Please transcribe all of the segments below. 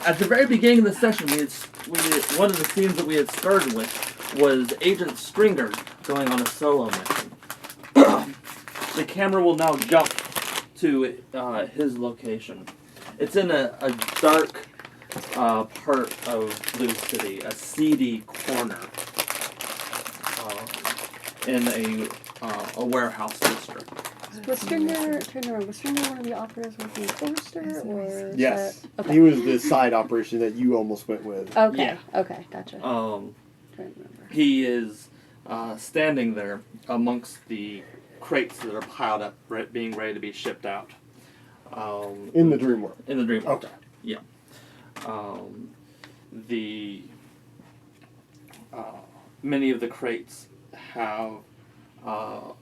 at the very beginning of the session, one of the scenes that we had started with was Agent Stringer going on a solo mission. The camera will now jump to his location. It's in a dark part of Blue City, a seedy corner in a warehouse district. Was Stringer one of the operatives working with Forrester, or yes, okay. He was the side operation that you almost went with. Okay, Yeah. okay, gotcha. Um, Trying to remember. he is standing there amongst the crates that are piled up, being ready to be shipped out. In the dream world. In the dream world. Okay. Yeah. Many of the crates have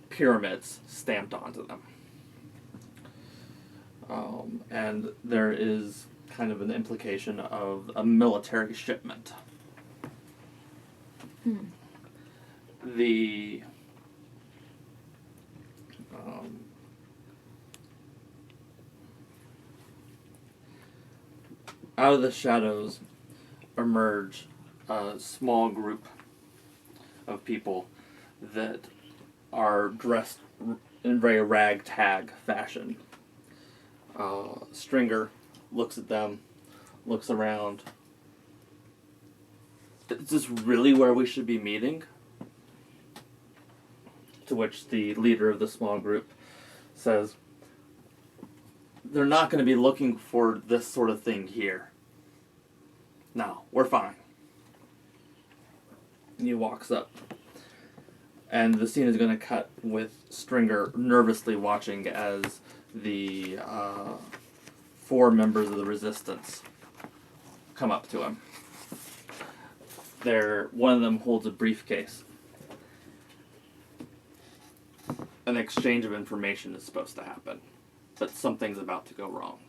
pyramids stamped onto them. And there is kind of an implication of a military shipment. The out of the shadows emerge a small group of people that are dressed in very ragtag fashion. Stringer looks at them, looks around. Is this really where we should be meeting? To which the leader of the small group says, they're not going to be looking for this sort of thing here. No, we're fine. And he walks up. And the scene is going to cut with Stringer nervously watching as the 4 members of the Resistance come up to him. One of them holds a briefcase. An exchange of information is supposed to happen, but something's about to go wrong.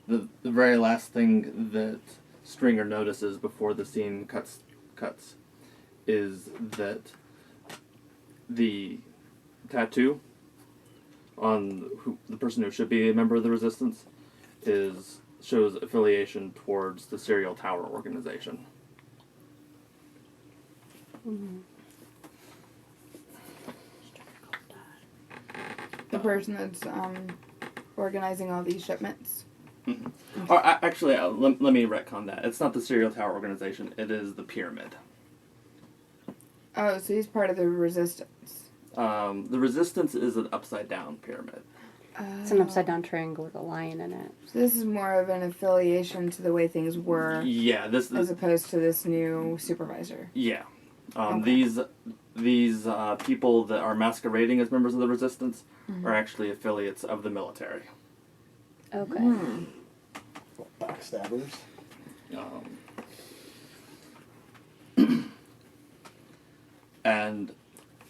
The very last thing that Stringer notices before the scene cuts is that the tattoo on the person who should be a member of the Resistance shows affiliation towards the Serial Tower organization. The person that's organizing all these shipments. Mm-hmm. Or, actually, let me retcon that. It's not the Serial Tower organization. It is the Pyramid. Oh, so he's part of the Resistance. The Resistance is an upside-down pyramid. It's an upside-down triangle with a lion in it. So this is more of an affiliation to the way things were, Yeah, as opposed to this new supervisor. Yeah. Okay. These people that are masquerading as members of the Resistance are actually affiliates of the military. Okay. Backstabbers. And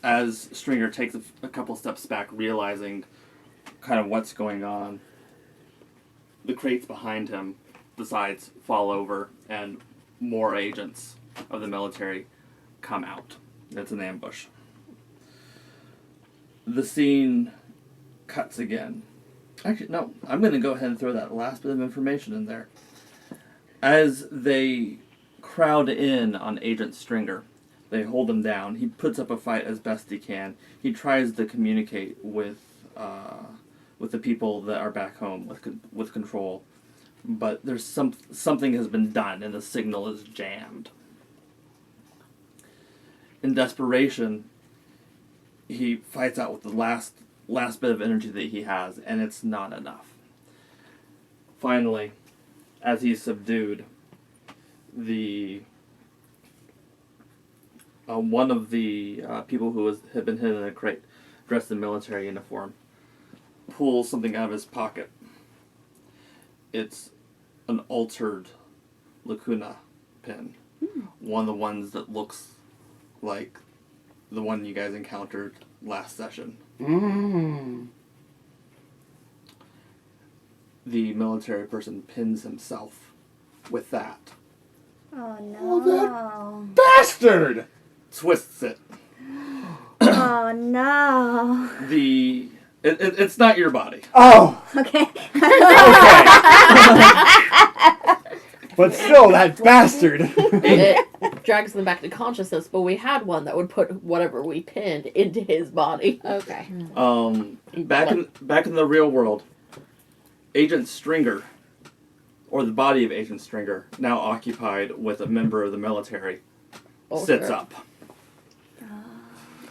as Stringer takes a couple steps back, realizing kind of what's going on, the crates behind him decides fall over, and more agents of the military come out. It's an ambush. The scene cuts again. Actually, no, I'm going to go ahead and throw that last bit of information in there. As they crowd in on Agent Stringer, they hold him down. He puts up a fight as best he can. He tries to communicate with the people that are back home with control, but there's something has been done, and the signal is jammed. In desperation, he fights out with the last bit of energy that he has, and it's not enough. Finally, as he's subdued, one of the people who had been hidden in a crate, dressed in military uniform, pulls something out of his pocket. It's an altered Lacuna pin. One of the ones that looks like the one you guys encountered last session. The military person pins himself with that. Oh no. Oh, bastard! Twists it. Oh no. The It's not your body. Oh, Okay. but still, that bastard. It drags them back to consciousness, but we had one that would put whatever we pinned into his body. Okay. Back in the real world, Agent Stringer, or the body of Agent Stringer, now occupied with a member of the military, Oh, sits sure. up.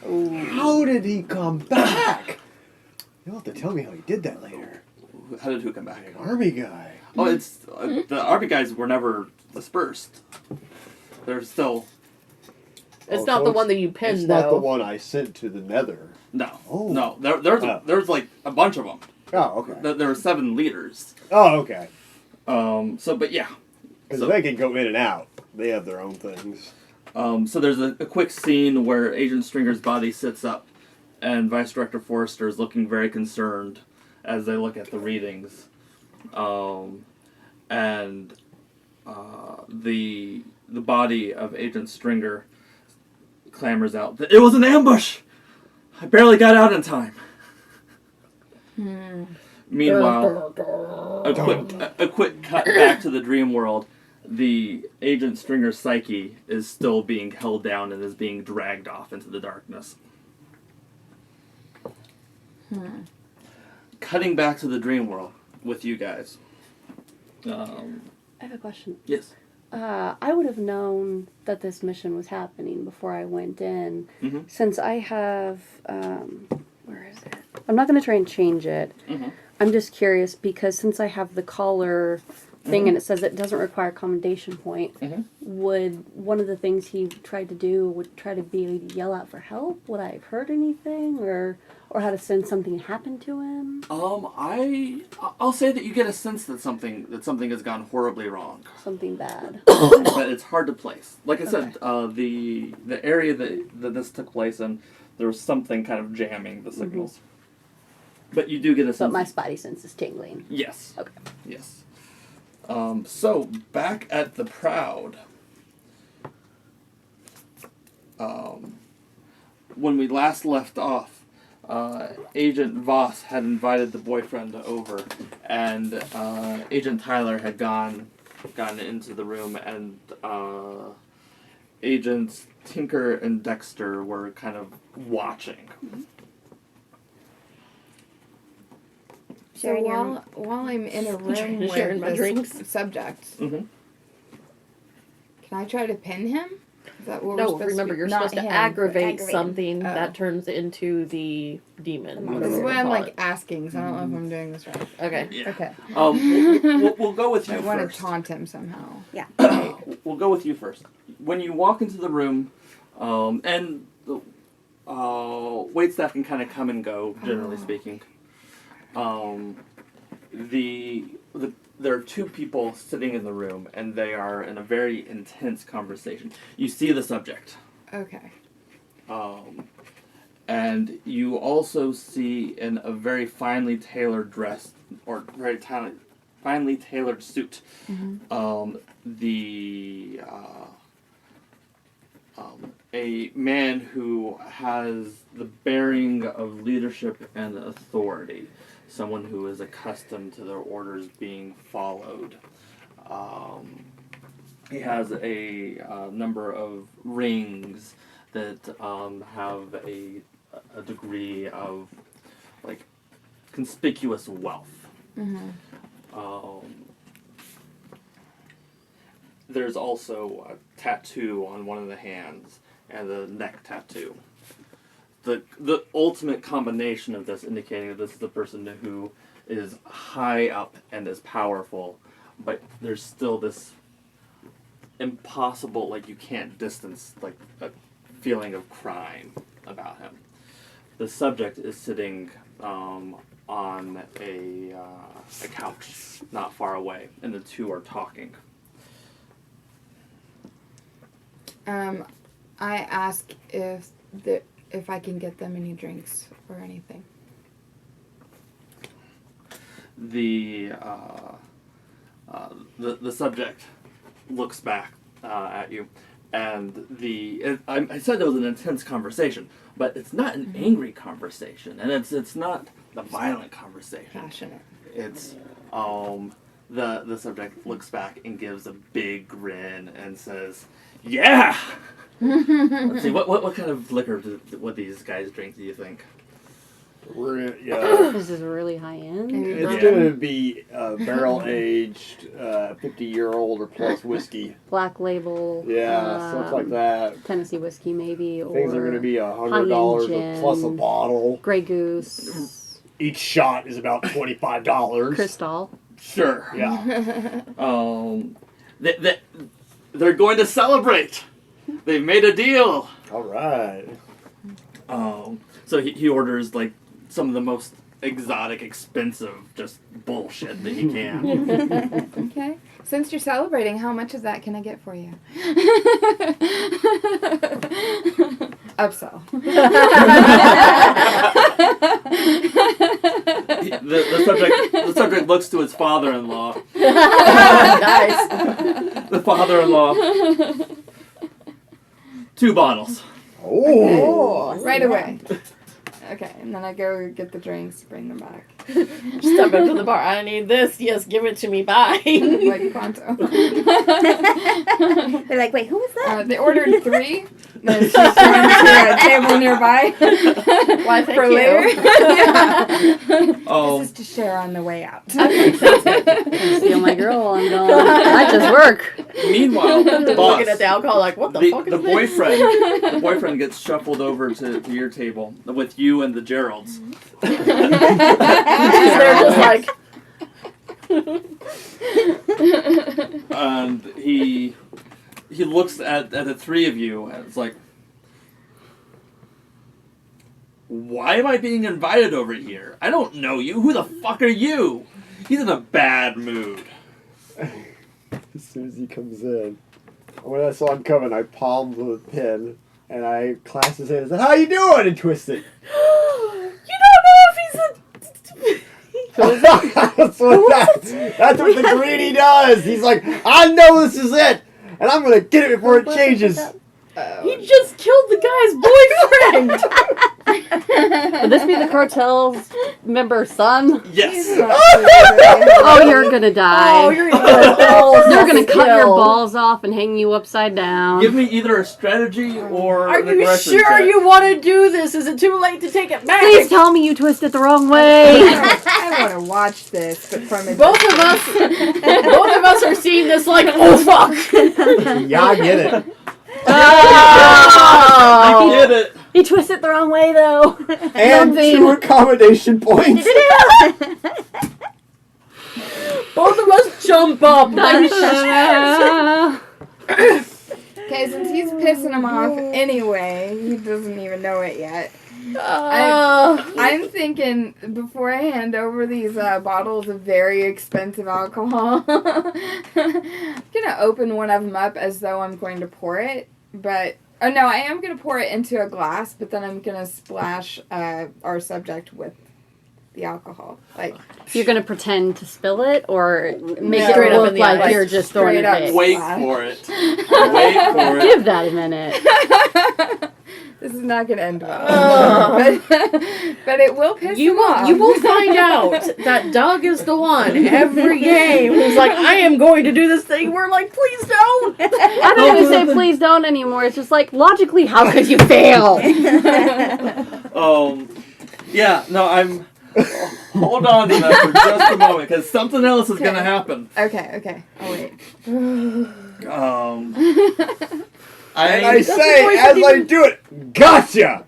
How did he come back? You'll have to tell me how he did that later. How did who come back? An army guy. Oh, it's the army guys were never dispersed. They're still It's Oh, not so the it's- one that you pinned, It's though. not the one I sent to the Nether. no. Oh. No, Oh. there's like a bunch of them. Oh, okay. There were 7 leaders. Oh, okay. But yeah. Because So- they can go in and out. They have their own things. So there's a quick scene where Agent Stringer's body sits up, and Vice Director Forrester is looking very concerned as they look at the readings. And the body of Agent Stringer clamors out, "It was an ambush! I barely got out in time." Meanwhile, a quick cut back to the dream world. The Agent Stringer psyche is still being held down and is being dragged off into the darkness. Cutting back to the dream world with you guys. I have a question. Yes. I would have known that this mission was happening before I went in, Mhm. since I have. Where is it? I'm not going to try and change it. Mhm. I'm just curious because since I have the collar thing and it says it doesn't require commendation point, Mhm. would one of the things he tried to do would try to be to yell out for help? Would I have heard anything, or how to send something happen to him? I'll say that you get a sense that something has gone horribly wrong, Something bad. but it's hard to place. Like I said, the area that this took place in, there was something kind of jamming the signals. But you do get a sense. But my spidey sense is tingling. Yes. Okay. Yes. So back at the Proud, when we last left off, Agent Voss had invited the boyfriend over, and Agent Tyler had gone into the room, and Agents Tinker and Dexter were kind of watching. So while I'm in a room with Sharing my this drinks. subject, Mm-hmm. can I try to pin him? Is that what we're No, supposed remember, to you're Not supposed to him, aggravate aggravate him. something Oh. that turns into the demon. This whatever is you what wanna I'm call like asking, so I don't know if I'm doing this right. it. Okay. Yeah. Okay. We'll go with you I want first. to taunt him somehow. We'll go with you first. When you walk into the room, and the waitstaff can kind of come and go, generally speaking. There are 2 people sitting in the room, and they are in a very intense conversation. You see the subject. Okay. And you also see in a very finely tailored dress, or very finely tailored suit, a man who has the bearing of leadership and authority, someone who is accustomed to their orders being followed. He has a number of rings that have a degree of like conspicuous wealth. There's also a tattoo on one of the hands and a neck tattoo. The ultimate combination of this indicating that this is a person who is high up and is powerful, but there's still this impossible, like you can't distance, like a feeling of crime about him. The subject is sitting on a couch not far away, and the 2 are talking. I ask if I can get them any drinks or anything. The subject looks back at you, and I said it was an intense conversation, but it's not an angry conversation, and it's not the violent conversation. Passionate. It's the subject looks back and gives a big grin and says, "Yeah." Let's see, what kind of liquor what these guys drink? Do you think? This is really high end. It's Yeah. gonna be barrel aged, 50-year-old or plus whiskey. Black label. Yeah, stuff like that. Tennessee whiskey, maybe. Things or are gonna be high-end $100 plus a gin. bottle. Grey Goose. Each shot is about $25. Crystal. Sure. Yeah. They're going to celebrate. They've made a deal. All right. So he orders like some of the most exotic, expensive, just bullshit that he can. Okay. Since you're celebrating, how much of that can I get for you? Upsell. The subject looks to his father-in-law. Nice. The father-in-law. 2 bottles. Oh. Right away. Okay, and then I go get the drinks, bring them back. Step up to the bar. I need this. Yes, give it to me. Bye. Like pronto. They're like, wait, who was that? They ordered 3. Then she's going to a table nearby. Why, thank for you. later. Yeah. Oh, This is to share on the way out. Okay, sounds good. Steal my girl. I'm going. That just work. meanwhile, boss, Looking at the alcohol like, what the fuck is the this? the boyfriend gets shuffled over to your table with you and the Geralds. They're just like, And he looks at the 3 of you and it's like, why am I being invited over here? I don't know you. Who the fuck are you? He's in a bad mood. As soon as he comes in, when I saw him coming, I palmed the pin and I clasped his hand and said, "How you doing?" and twist it. you don't know if he's a... that's what the greedy does. He's like, "I know this is it, and I'm gonna get it before it changes." He just killed the guy's boyfriend. Would this be the cartel's member's son? Yes. Oh, you're gonna die. Oh, you're gonna They're gonna cut your balls off and hang you upside down. Give me either a strategy or Are an you aggression sure check. you want to do this? Is it too late to take it back? Please tell me you twisted the wrong way. I want to watch this, but from a Both of us are seeing this like, oh fuck. Yeah, I get it. I Oh. get it. He twisted the wrong way though. And Something. 2 accommodation points. Both of us jump up. Like, Okay, since he's pissing him off anyway, he doesn't even know it yet. I'm thinking before I hand over these bottles of very expensive alcohol, I'm gonna open one of them up as though I'm going to pour it. But oh no, I am gonna pour it into a glass, but then I'm gonna splash our subject with the alcohol. Like You're gonna pretend to spill it or make No. it Straight up look in the like eyes. you're just throwing it Straight up. in. Wait for it. Wait for it. Give that a minute. this is not gonna end well, but it will piss him off. You will find out that Doug is the one every game who's like, I am going to do this thing. We're like, please don't. I don't even say please don't anymore. It's just like logically, how could you fail? Yeah, no, I'm... Hold on to that for just a moment, because something else is going to happen. Okay, I'll wait. And I say, as I do it, gotcha!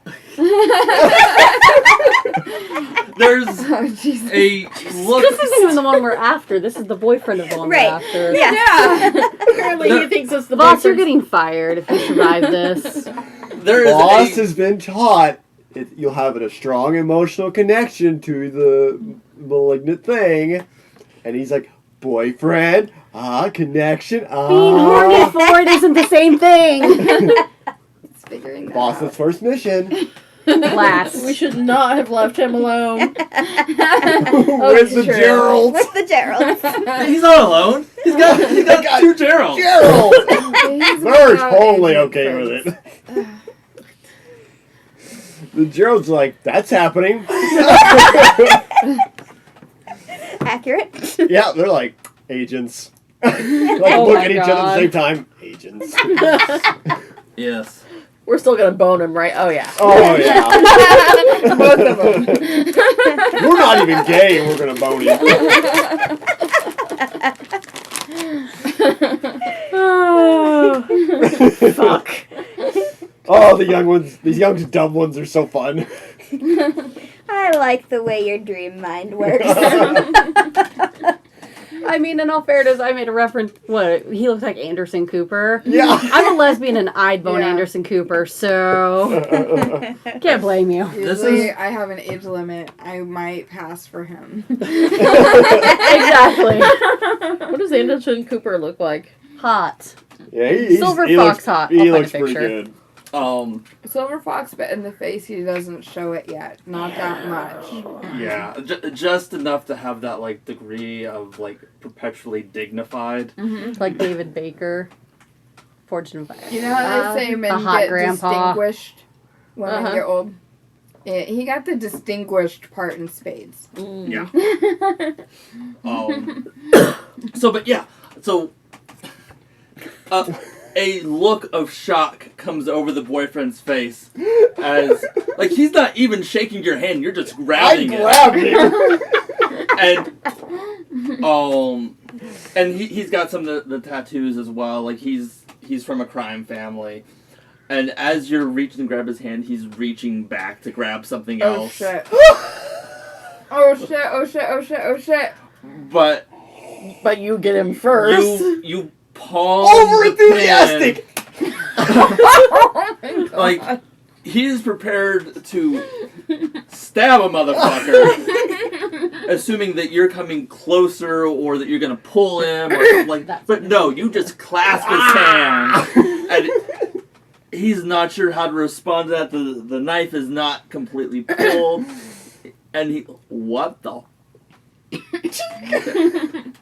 There's Oh Jesus. a look... This isn't even the one we're after. This is the boyfriend of the one we're after. Yeah. Apparently he thinks it's the Boss, you're boyfriend. getting fired if you survive this. There is Boss a... has been taught you'll have a strong emotional connection to the malignant thing. And he's like, boyfriend, connection, Being horny for it isn't the same thing. It's figuring that Boss's out. first mission. Last. We should not have left him alone. With the true. Geralds. With the Geralds. He's not alone. He's got 2 Geralds. Gerald! He's They're without totally any okay with friends. it. The Gerald's like, that's happening. Accurate. Yeah, they're like, agents. Like, Oh look my at each other at the God. same time. Agents. Yes. We're still gonna bone him, right? Oh yeah. Oh, yeah. Both of them. We're not even gay and we're gonna bone you. Oh. Fuck. Oh, the young ones, these young dumb ones are so fun. I like the way your dream mind works. I mean, in all fairness, I made a reference. What he looks like Anderson Cooper. Yeah. I'm a lesbian and I'd bone Yeah. Anderson Cooper, so can't blame you. This Usually, is- I have an age limit. I might pass for him. Exactly. What does Anderson Cooper look like? Hot. Yeah, he Silver he Fox looks, hot. He I'll find a looks pretty picture. good. Silver Fox, but in the face, he doesn't show it yet. Not that much. Yeah, just enough to have that like degree of like perpetually dignified. Like David Baker. Fortune of Fire. You know how they say men hot get grandpa. distinguished when Uh-huh. they get old? He got the distinguished part in spades. Yeah. So a look of shock comes over the boyfriend's face as like he's not even shaking your hand, you're just I grabbing it. grabbed him. And he's got some of the tattoos as well. Like he's from a crime family. And as you're reaching to grab his hand, he's reaching back to grab something Oh else. shit. Oh shit, oh shit, oh shit, oh shit. But But you get him first. you palm Over the enthusiastic. Oh my God. Like he is prepared to stab a motherfucker, assuming that you're coming closer or that you're gonna pull him or something like that. But no, you just clasp his hand, and he's not sure how to respond to that. The knife is not completely pulled, and what the?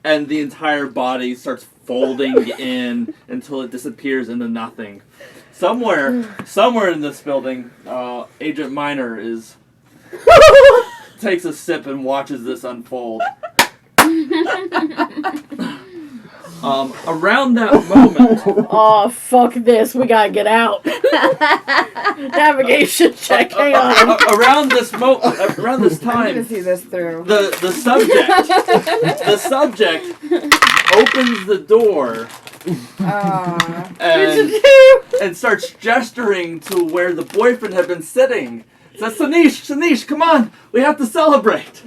And the entire body starts folding in until it disappears into nothing. Somewhere in this building, Agent Minor takes a sip and watches this unfold. Around that moment, Oh, fuck this. We gotta get out. Navigation check. Hang on. around this I'm gonna time, see this through. the subject opens the door and starts gesturing to where the boyfriend had been sitting. Says, Sanish, come on, we have to celebrate.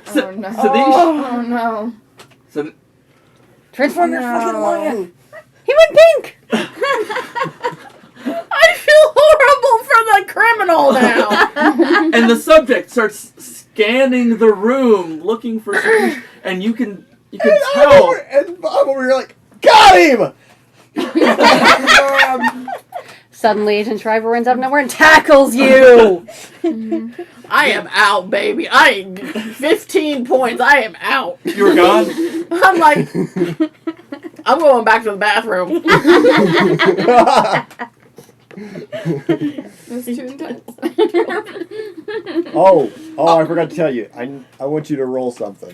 Oh no. Sanish, Oh no. Transform your No. fucking lion. He went pink. I feel horrible for the criminal now. and the subject starts scanning the room looking for Sanish, and you can tell. And I'm over here like, got him! Suddenly, Agent Shriver runs out of nowhere and tackles you. I am out, baby. 15 points. I am out. You were gone. I'm like, I'm going back to the bathroom. That's too intense. Oh, I forgot to tell you. I want you to roll something.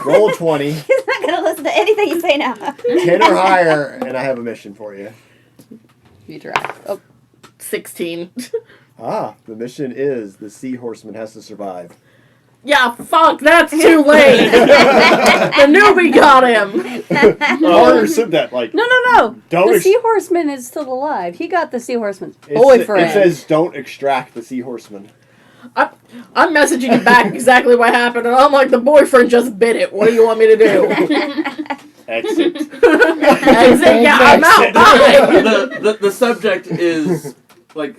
Roll 20, He's not gonna listen to anything you say now. 10 or higher, and I have a mission for you. You try. Oh, 16. Ah, the mission is the Sea Horseman has to survive. Yeah, fuck, that's too late. The newbie got him. Or said that, like, no. Don't The ex- Sea Horseman is still alive. He got the Sea Horseman's it boyfriend. says don't extract the Sea Horseman. I'm messaging him back exactly what happened, and I'm like, the boyfriend just bit it. What do you want me to do? Exit. Exit, yeah, I'm out. Bye. The subject is like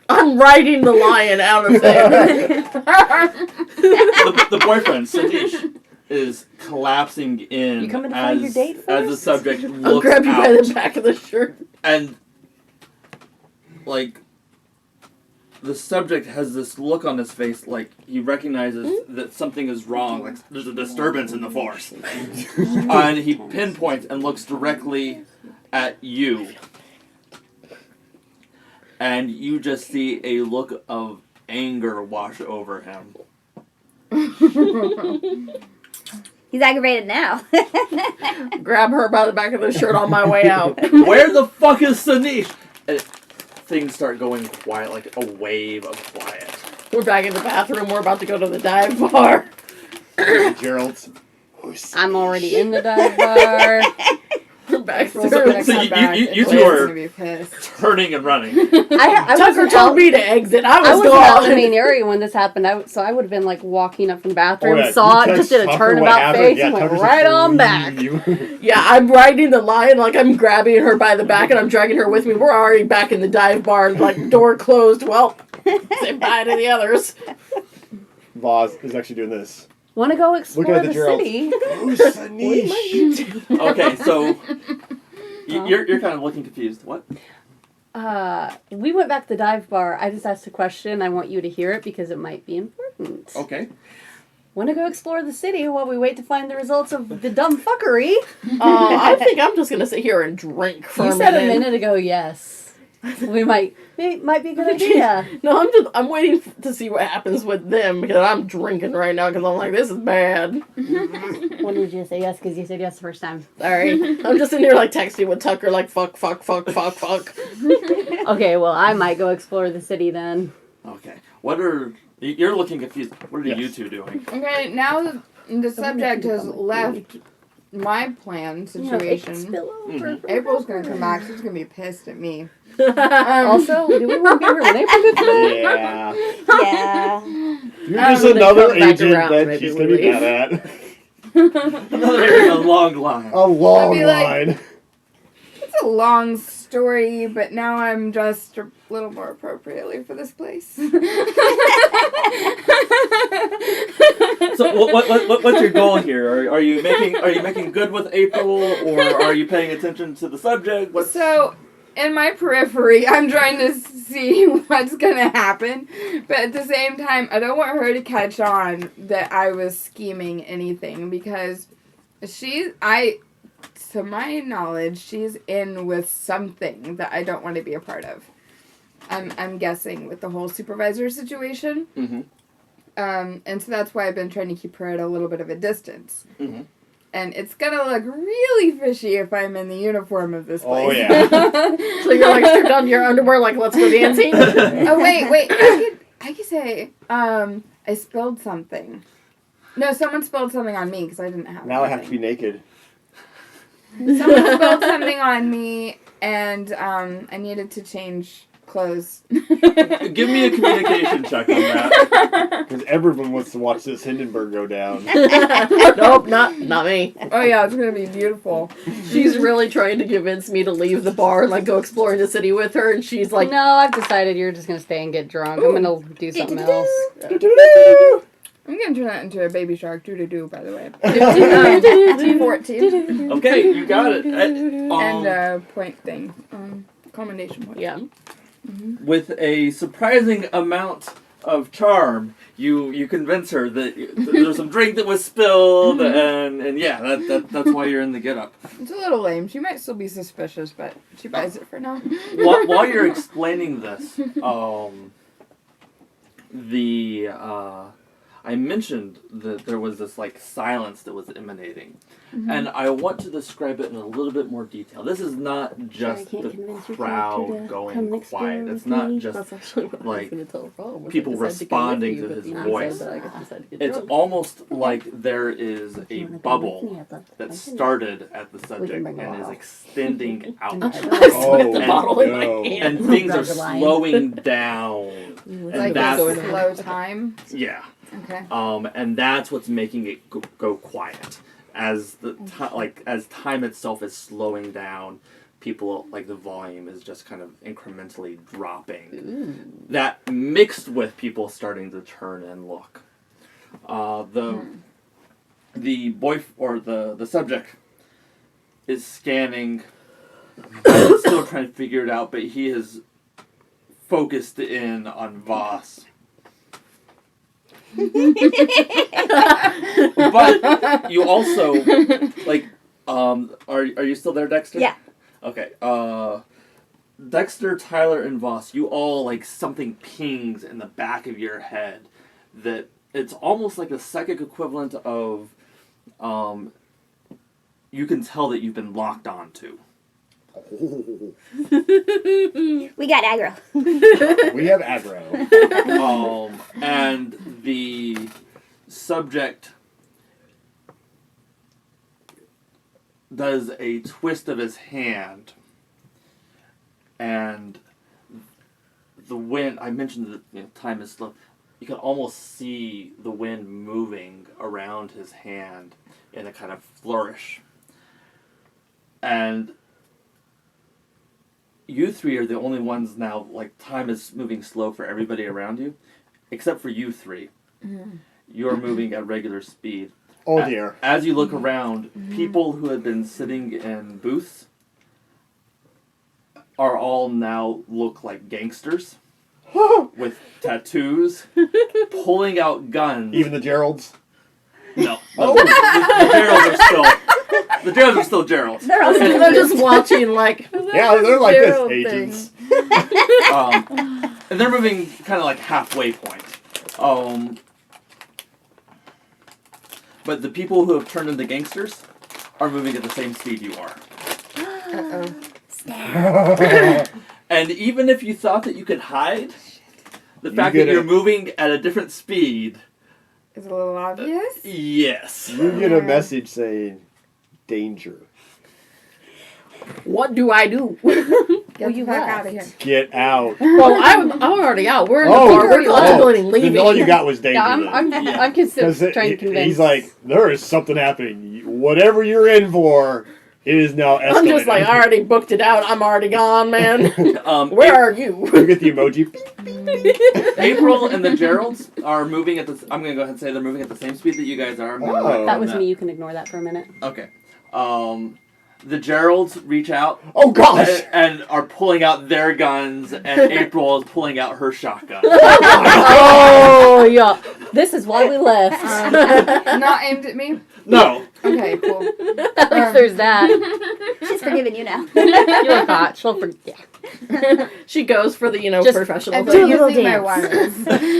I'm riding the lion out of there. the boyfriend Satish is collapsing in You coming to as find your date as the first? subject I'll looks grab you out, by the back of the shirt. and like the subject has this look on his face like he recognizes that something is wrong, like there's a disturbance in the force. And he pinpoints and looks directly at you. and you just see a look of anger wash over him. He's aggravated now. Grab her by the back of the shirt on my way out. Where the fuck is Sanish? And things start going quiet, like a wave of quiet. We're back in the bathroom. We're about to go to the dive bar. Gerald's. I'm already in the dive bar. We're back April's through. gonna So come you- back you and two Blair's are- gonna be pissed. Turning and running. I Tucker wasn't told out- me to exit. I I was wasn't out in the gone. main area when this happened. So I would have been like walking up from the bathroom, Oh, yeah, saw you it, just text did a Tucker what turnabout happened. face, Yeah, and went Tucker's right like, on back. "Leave." Yeah, I'm riding the line, like I'm grabbing her by the back and I'm dragging her with me. We're already back in the dive bar, like door closed. Well, say bye to the others. Voz is actually doing this. Want to go explore Look at the the Gerald. city? Who's Sanish? Okay, so you're kind of looking confused. What? We went back to the dive bar. I just asked a question. I want you to hear it because it might be important. Okay. Want to go explore the city while we wait to find the results of the dumb fuckery? I think I'm just gonna sit here and drink for You a said minute. a minute ago, yes. We might be a good idea. No, I'm waiting to see what happens with them because I'm drinking right now because I'm like, this is bad. When did you say yes? Because you said yes the first time. Sorry. I'm just in here like texting with Tucker like fuck. Okay, well, I might go explore the city then. Okay. What are you're looking confused? What are Yes. you two doing? Okay, now that the subject has left my plan situation, Spill over. April's gonna come back. She's gonna be pissed at me. Also, do we want to be here when April gets back? Yeah. Yeah. You're just when they another come back agent around, that maybe she's we going to be leave. mad at. Another a long line. A long I'd be like- line. It's a long story, but now I'm dressed a little more appropriately for this place. So what's your goal here? Are you making good with April, or are you paying attention to the subject? What's So, in my periphery, I'm trying to see what's gonna happen, but at the same time, I don't want her to catch on that I was scheming anything because to my knowledge, she's in with something that I don't want to be a part of. I'm guessing with the whole supervisor situation. Mm-hmm. And so that's why I've been trying to keep her at a little bit of a distance. Mm-hmm. And it's gonna look really fishy if I'm in the uniform of this place. Oh, yeah. So you're like stripped down to your underwear like let's go dancing? Oh wait. I could say I spilled something. No, someone spilled something on me because I didn't have. Now I have to be anything. naked. Someone spilled something on me, and I needed to change clothes. Give me a communication check on that. Because everyone wants to watch this Hindenburg go down. Nope, not me. Oh yeah, it's gonna be beautiful. She's really trying to convince me to leave the bar and like go exploring the city with her, and she's like, No, I've decided you're just going to stay and get drunk. I'm going to do something else. I'm gonna turn that into a baby shark doo doo doo. By the way, T14. 14 Okay, you got it. and point thing, commendation point. yeah. With a surprising amount of charm, you convince her that there's some drink that was spilled, and yeah, that's why you're in the getup. It's a little lame. She might still be suspicious, but she buys it for now. While you're explaining this, I mentioned that there was this like silence that was emanating, and I want to describe it in a little bit more detail. This is not just can't the convince your character crowd to come going next quiet. door It's with not me. just That's actually what I like, was going to tell Ron. people responding to his voice. It's almost like there is a bubble that started at the subject bring it and is out. extending out. I split the and- bottle in my no. hand. And things are Grab the line. slowing down. Like Like that's- a slow time. Yeah. Okay. And that's what's making it go quiet. As as time itself is slowing down, people like the volume is just kind of incrementally dropping. That mixed with people starting to turn and look. The boy or the subject is scanning, still trying to figure it out, but he has focused in on Voss. But you also are you still there, Dexter? Yeah. Okay. Dexter, Tyler, and Voss, you all, like, something pings in the back of your head that it's almost like a psychic equivalent of, you can tell that you've been locked onto. Oh, We got aggro. we have aggro. And the subject does a twist of his hand, and the wind, I mentioned that time is slow, you can almost see the wind moving around his hand in a kind of flourish. And you three are the only ones now, like, time is moving slow for everybody around you, except for you three. You're moving at regular speed. Oh dear. As you look around, people who had been sitting in booths are all now look like gangsters with tattoos, pulling out guns. Even the Geralds. No, the Geralds are still Geralds. They're all They're just watching like. Yeah, they're like this, Gerald agents. And they're moving kind of like halfway point. But the people who have turned into gangsters are moving at the same speed you are. And even if you thought that you could hide, the fact that get you're it. moving at a different speed, Is a little obvious. yes. You get a message saying, danger. What do I do? Get the you fuck left. out of here. Get out. Well, I'm already out. We're in the Oh, car. We're contemplating Then leaving. all you got was danger. Yeah, then. I'm Yeah. trying to convince. He's like, there is something happening. Whatever you're in for, it is now escalating. I'm just like, I already booked it out. I'm already gone, man. Where are you? You get the emoji. April and the Geralds are moving at the. I'm gonna go ahead and say they're moving at the same speed that you guys are. I'm gonna Oh. write That on was me. You can ignore that for a minute. Okay. The Geralds reach out Oh gosh! and are pulling out their guns, and April is pulling out her shotgun. Oh yeah. This is why we left. Not aimed at me. No. Okay, cool. At least there's that. She's forgiving you now. You're hot. She'll forget. She goes for the, Just- professional I'm thing. little using my dance. wires.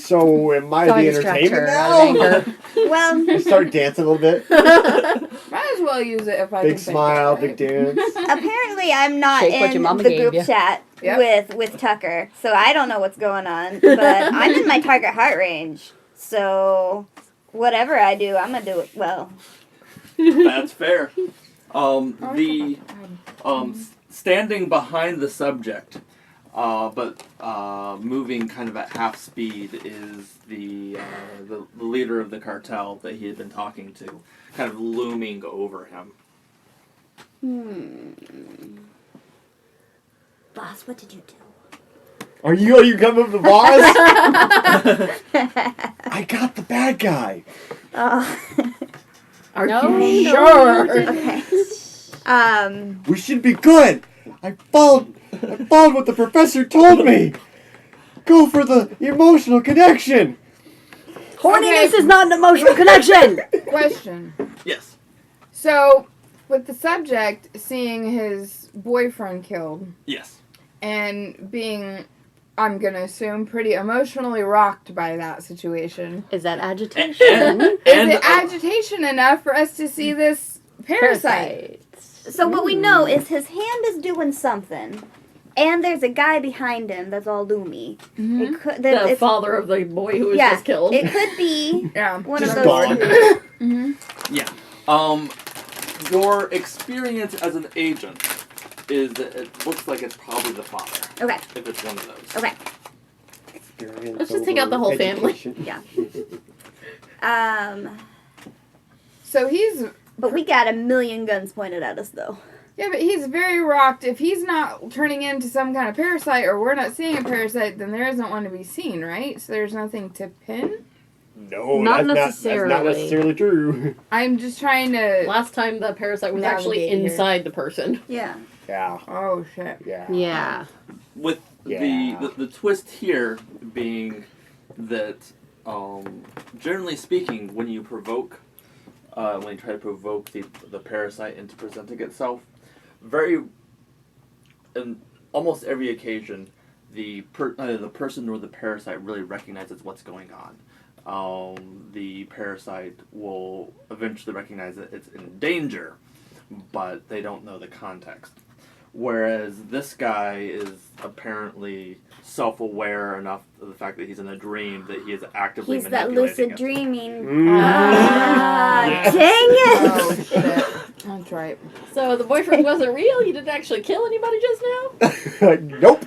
So am I So I the distract entertainment her out of now? anger. Well, I start dancing a little bit. Might as well use it if I Big can think smile, of it. big dance. apparently I'm not Shake what in your mama the gave group ya. chat Yep. with Tucker, so I don't know what's going on. But I'm in my target heart range, so whatever I do, I'm gonna do it well. That's fair. Standing behind the subject, but moving kind of at half speed is the leader of the cartel that he had been talking to, kind of looming over him. Boss, what did you do? Are you coming with the boss? I got the bad guy. Oh, Are No, you no, sure? okay. We should be good. I followed what the professor told me. Go for the emotional connection. Horniness is not an emotional connection. Question. Yes. So, with the subject seeing his boyfriend killed Yes. and being, I'm gonna assume, pretty emotionally rocked by that situation, Is that And, agitation? is it agitation enough for us to see this parasite? So what we know is his hand is doing something, and there's a guy behind him that's all loomy. It could, The it's- father of the boy who was yeah, just killed. it could be Yeah. one Just of those gone. two. Yeah. Your experience as an agent is that it looks like it's probably the father, Okay, if it's one of those. okay. Let's just take out the whole family. Yeah. So he's, But we got a million guns pointed at us, though. yeah, but he's very rocked. If he's not turning into some kind of parasite, or we're not seeing a parasite, then there isn't one to be seen, right? So there's nothing to pin? No, Not that's not necessarily true. I'm just trying to... Last time the parasite was actually Navigate here. inside the person. Yeah. Yeah, Oh, shit. yeah. Yeah. With Yeah. the twist here being that, generally speaking, when you provoke, when you try to provoke the parasite into presenting itself, in almost every occasion, the person or the parasite really recognizes what's going on. The parasite will eventually recognize that it's in danger, but they don't know the context. Whereas this guy is apparently self-aware enough of the fact that he's in a dream that he is actively He's that manipulating lucid it. dreaming. Ah, dang it! Oh shit. That's right. So the boyfriend wasn't real? You didn't actually kill anybody just now? Nope.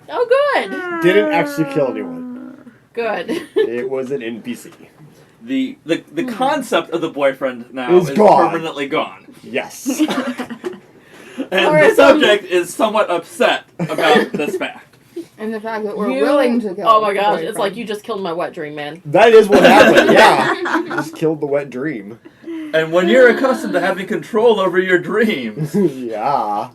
Oh, good. Didn't actually kill anyone. Good. It was an NPC. The concept of the boyfriend now Is is gone. permanently gone. Yes. And Or the some- subject is somewhat upset about this fact. And the fact that we're willing to kill. Oh my the gosh, it's boyfriend. like you just killed my wet dream, man. That is what happened, yeah. Just killed the wet dream. And when you're accustomed to having control over your dreams, Yeah.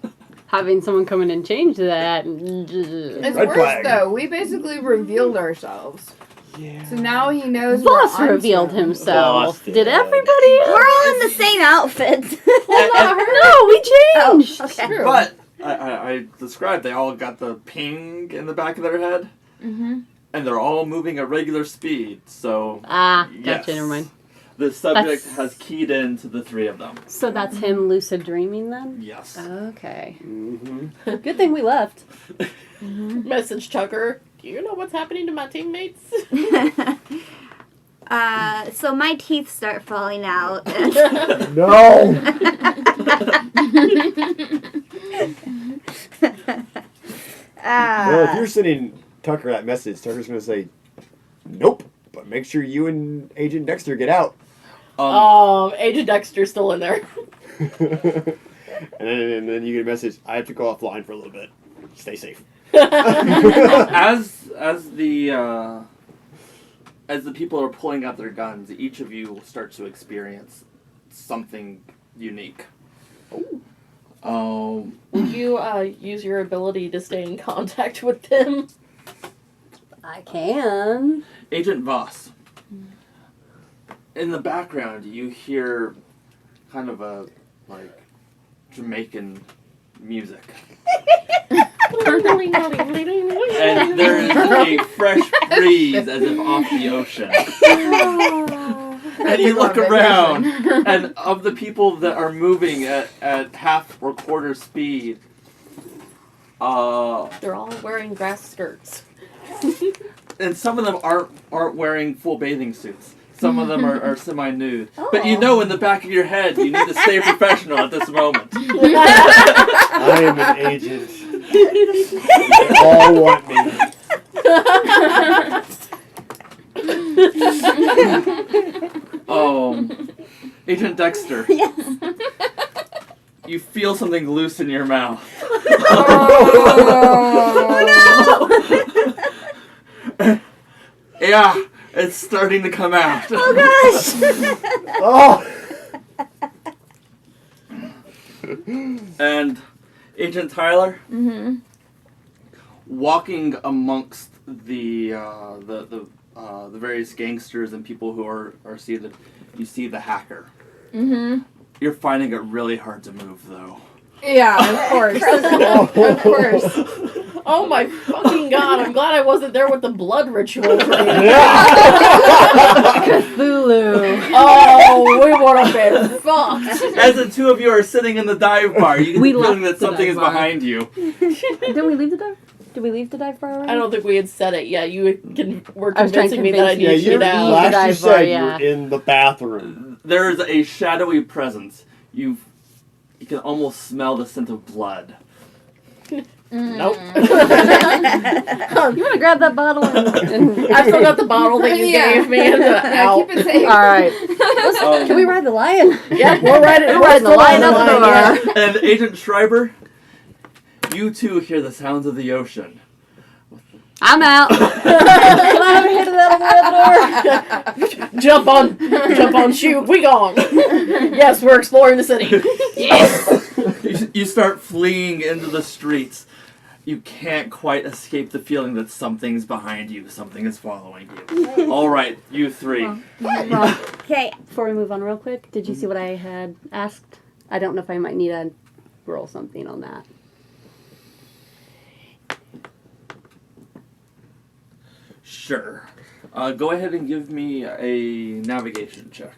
Having someone come in and change that. It's Red worse flag. though. We basically revealed ourselves. Yeah. So now he knows. Voss we're revealed onto him. himself. Voss did. Did everybody? We're all in the same outfits. No, we changed. Oh, okay. True. but I described they all got the ping in the back of their head, Mm-hmm. and they're all moving at regular speed. So Ah, Yes. gotcha. Never mind. the subject That's- has keyed into the three of them. So that's him lucid dreaming then. Yes. Okay. Mm-hmm. Good thing we left. Message Tucker. Do you know what's happening to my teammates? So my teeth start falling out. No! Well, if you're sending Tucker that message, Tucker's going to say, nope, but make sure you and Agent Dexter get out. Agent Dexter's still in there. and then you get a message, I have to go offline for a little bit. Stay safe. as the people are pulling out their guns, each of you will start to experience something unique. Will you use your ability to stay in contact with them? I can. Agent Voss. In the background, you hear kind of a Jamaican music, and there is a fresh breeze as if off the ocean. And you look around, and of the people that are moving at half or quarter speed, They're all wearing grass skirts. and some of them aren't wearing full bathing suits. Some of them are semi-nude. But you know in the back of your head, you need to stay professional at this moment. I am an agent. They all want me. Agent Dexter. Yes. You feel something loose in your mouth. Yeah, it's starting to come out. Oh gosh. Oh! And Agent Tyler, Mm-hmm. walking amongst the various gangsters and people who are seated, you see the hacker. Mm-hmm. You're finding it really hard to move, though. Yeah, of course. Of course. Oh my fucking god, I'm glad I wasn't there with the blood ritual. Cthulhu. Oh, we would have been fucked. As the two of you are sitting in the dive bar, you get We the feeling left that the something dive is bar. behind you. Did we leave the dive? Did we leave the dive bar already? I don't think we had said it yet. You were I was trying to convincing me that I convince needed Yeah, to you get out. last you dive said bar, you yeah. were in the bathroom. There is a shadowy presence. You can almost smell the scent of blood. Nope. You want to grab that bottle and I still got the bottle that you Yeah. gave me. And Yeah, keep it safe. All right. Can we ride the lion? Yeah, we're riding the line up the bar. And Agent Schreiber, you too hear the sounds of the ocean. I'm out. Can I have a hit of that over the door? Jump on, shoot, we gone. Yes, we're exploring the city. Yes. You start fleeing into the streets. You can't quite escape the feeling that something's behind you, something is following you. All right, you three. Okay. Before we move on real quick, did you see what I had asked? I don't know if I might need a roll something on that. Sure. Go ahead and give me a navigation check.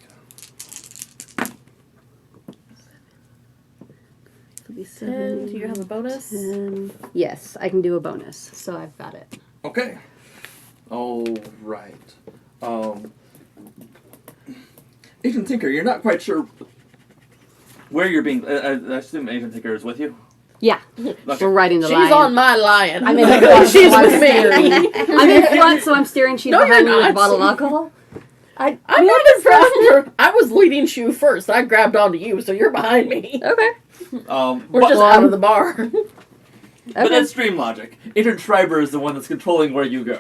It'll be 10. Do you have a bonus? 10. Yes, I can do a bonus, so I've got it. Okay. All right. Agent Tinker, you're not quite sure where you're being. I assume Agent Tinker is with you. Yeah, Okay. we're riding the She's line. on my lion. I'm in front, She's so I'm with me. steering. I'm in front, so I'm steering. She's No, behind you're me with a not. bottle of alcohol. I'm not impressed. I was leading Shu first. I grabbed onto you, so you're behind me. Okay. We're But, just out of the bar. but Okay. that's stream logic. Agent Schreiber is the one that's controlling where you go.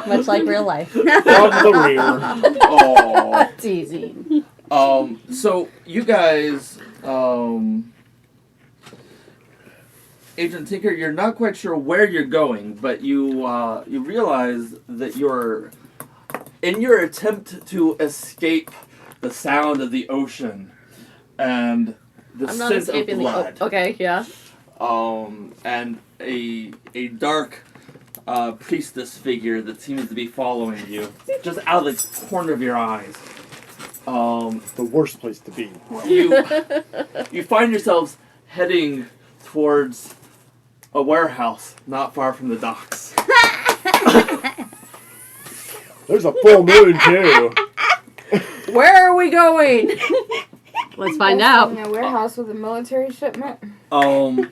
Much like real life. From the rear. Oh. Teasing. So you guys, Agent Tinker, you're not quite sure where you're going, but you realize that you're in your attempt to escape the sound of the ocean and the I'm not scent of escaping the. blood. Oh, okay, yeah. And a dark priestess figure that seems to be following you, just out of the corner of your eyes. The worst place to be. You find yourselves heading towards a warehouse not far from the docks. There's a full moon too. Where are we going? Let's find out. In a warehouse with a military shipment. You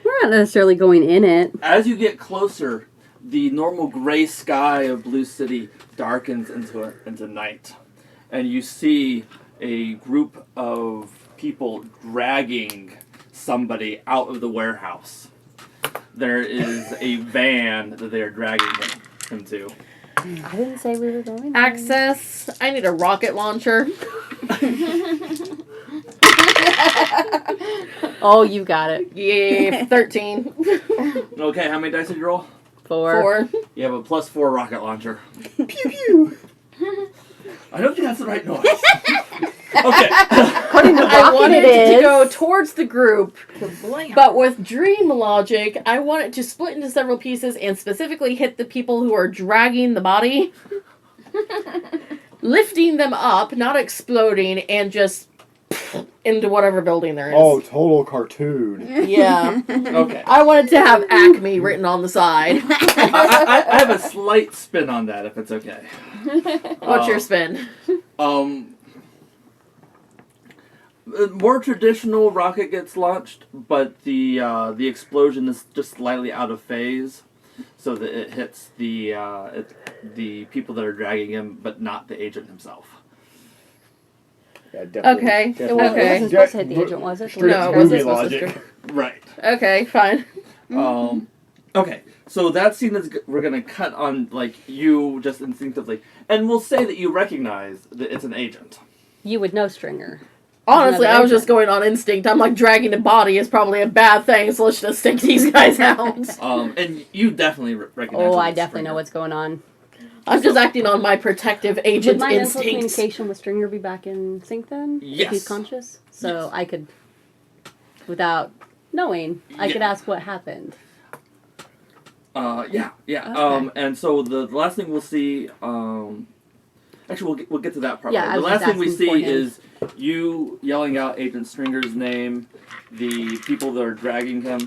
We're not necessarily going in it. as you get closer, the normal gray sky of Blue City darkens into night, and you see a group of people dragging somebody out of the warehouse. There is a van that they are dragging him to. I didn't say we were going. Access. I need a rocket launcher. Oh, you got it. Yeah, 13. Okay, how many dice did you roll? 4. You have a +4 rocket launcher. Pew pew. I don't think that's the right noise. Okay. According to I Rocket, wanted it to is. go towards the group, but with dream logic, I want it to split into several pieces and specifically hit the people who are dragging the body, lifting them up, not exploding, and just into whatever building there is. Oh, total cartoon. Yeah. Okay. I wanted to have Acme written on the side. I have a slight spin on that, if it's okay. What's your spin? More traditional rocket gets launched, but the explosion is just slightly out of phase, so that it hits the people that are dragging him, but not the agent himself. Yeah, definitely. Okay. It wasn't, Okay. it wasn't supposed to hit the agent, was it? Straight No, it movie wasn't supposed to logic. Right. Okay, fine. Okay. So that scene is we're gonna cut on like you just instinctively, and we'll say that you recognize that it's an agent. You would know Stringer. Honestly, Another I was agent. just going on instinct. I'm like, dragging a body is probably a bad thing, so let's just take these guys out. And you definitely recognize. Oh, it I as definitely Springer. know what's going on. I'm just acting on my protective Would agent my mental instincts. communication with Stringer be back in sync then? If Yes. he's conscious? So Yes. I could, without knowing, I could Yeah. ask what happened. Yeah. Okay. And so the last thing we'll see, actually we'll get to that part. Yeah, later. I The was last just thing we asking for see him. is you yelling out Agent Stringer's name, the people that are dragging him.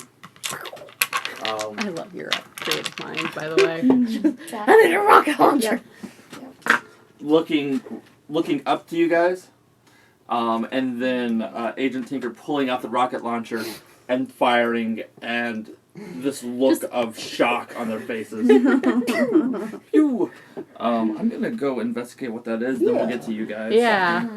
I love your creative mind, by the way. I need a rocket launcher. looking up to you guys, and then Agent Tinker pulling out the rocket launcher and firing, and this look of shock on their faces. Phew. I'm gonna go investigate what that is, then we'll get to you guys. Yeah.